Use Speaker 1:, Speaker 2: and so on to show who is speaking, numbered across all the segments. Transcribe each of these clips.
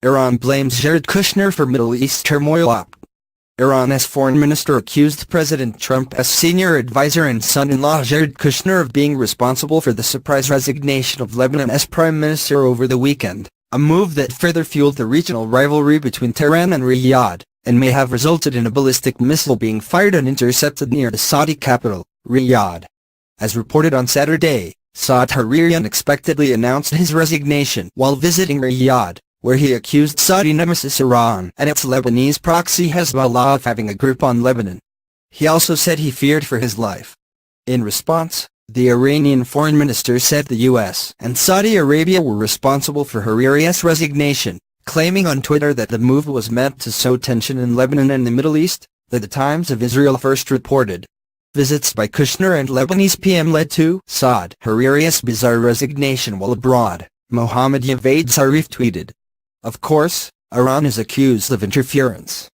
Speaker 1: Iran blames Jared Kushner for Middle East turmoil. Iran's foreign minister accused President Trump's senior advisor and son-in-law Jared Kushner of being responsible for the surprise resignation of Lebanon's prime minister over the weekend, a move that further fueled the regional rivalry between Tehran and Riyadh, and may have resulted in a ballistic missile being fired and intercepted near the Saudi capital, Riyadh. As reported on Saturday, Saud Hariri unexpectedly announced his resignation while visiting Riyadh, where he accused Saudi nemesis Iran and its Lebanese proxy Hezbollah of having a grip on Lebanon. He also said he feared for his life. In response, the Iranian foreign minister said the U.S. and Saudi Arabia were responsible for Hariri's resignation, claiming on Twitter that the move was meant to sow tension in Lebanon and the Middle East, The Times of Israel first reported. Visits by Kushner and Lebanese PM led to Saud Hariri's bizarre resignation while abroad, Mohammad Javad Zarif tweeted. Of course, Iran is accused of interference.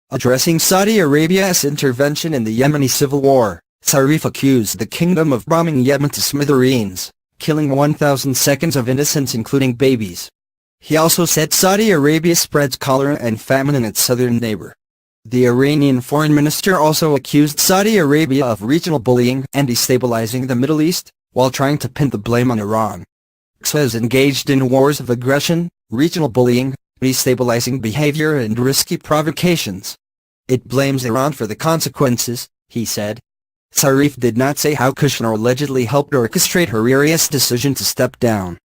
Speaker 1: Addressing Saudi Arabia's intervention in the Yemeni civil war, Zarif accused the kingdom of bombing Yemen to smithereens, killing 1,000 seconds of innocents including babies. He also said Saudi Arabia spreads cholera and famine in its southern neighbor. The Iranian foreign minister also accused Saudi Arabia of regional bullying and destabilizing the Middle East, while trying to pin the blame on Iran. Says engaged in wars of aggression, regional bullying, destabilizing behavior and risky provocations. It blames Iran for the consequences, he said. Zarif did not say how Kushner allegedly helped orchestrate Hariri's decision to step down.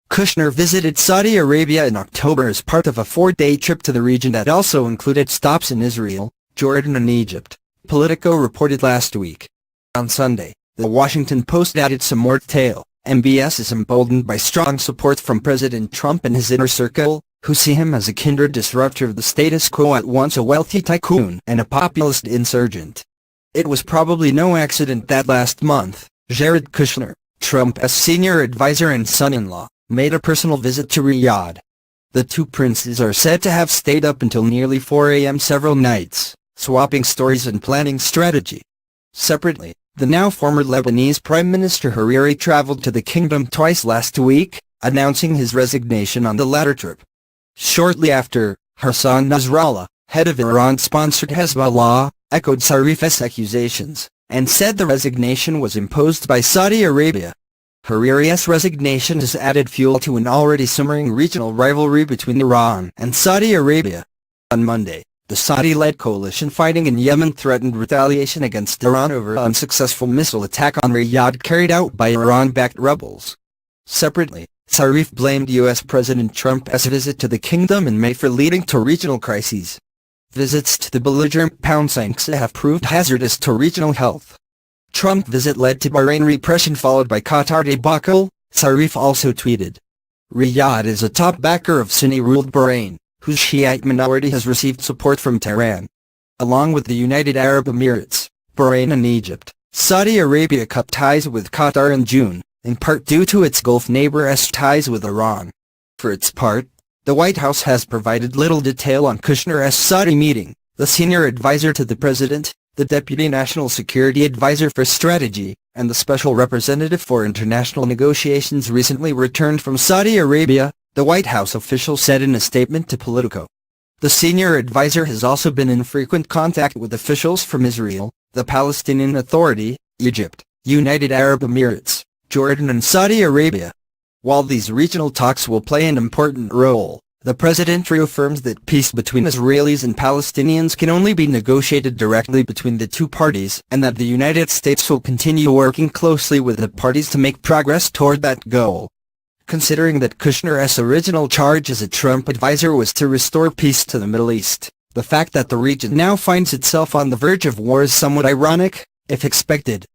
Speaker 1: Kushner visited Saudi Arabia in October as part of a 4-day trip to the region that also included stops in Israel, Jordan and Egypt, Politico reported last week. On Sunday, The Washington Post added some more detail. MBS is emboldened by strong support from President Trump and his inner circle, who see him as a kindred disruptor of the status quo, at once a wealthy tycoon and a populist insurgent. It was probably no accident that last month, Jared Kushner, Trump's senior advisor and son-in-law, made a personal visit to Riyadh. The two princes are said to have stayed up until nearly 4 a.m. several nights, swapping stories and planning strategy. Separately, the now former Lebanese Prime Minister Hariri traveled to the kingdom twice last week, announcing his resignation on the latter trip. Shortly after, Hassan Nasrallah, head of Iran-sponsored Hezbollah, echoed Zarif's accusations, and said the resignation was imposed by Saudi Arabia. Hariri's resignation has added fuel to an already simmering regional rivalry between Iran and Saudi Arabia. On Monday, the Saudi-led coalition fighting in Yemen threatened retaliation against Iran over an unsuccessful missile attack on Riyadh carried out by Iran-backed rebels. Separately, Zarif blamed U.S. President Trump's visit to the kingdom in May for leading to regional crises. Visits to the belligerent pound sinks have proved hazardous to regional health. Trump visit led to Bahrain repression followed by Qatar debacle, Zarif also tweeted. Riyadh is a top backer of Sunni-ruled Bahrain, whose Shiite minority has received support from Tehran. Along with the United Arab Emirates, Bahrain and Egypt, Saudi Arabia cut ties with Qatar in June, in part due to its Gulf neighbor's ties with Iran. For its part, the White House has provided little detail on Kushner's Saudi meeting. The senior advisor to the president, the Deputy National Security Advisor for Strategy, and the Special Representative for International Negotiations recently returned from Saudi Arabia, the White House official said in a statement to Politico. The senior advisor has also been in frequent contact with officials from Israel, the Palestinian Authority, Egypt, United Arab Emirates, Jordan and Saudi Arabia. While these regional talks will play an important role, the president reaffirms that peace between Israelis and Palestinians can only be negotiated directly between the two parties and that the United States will continue working closely with the parties to make progress toward that goal. Considering that Kushner's original charge as a Trump advisor was to restore peace to the Middle East, the fact that the region now finds itself on the verge of war is somewhat ironic, if expected.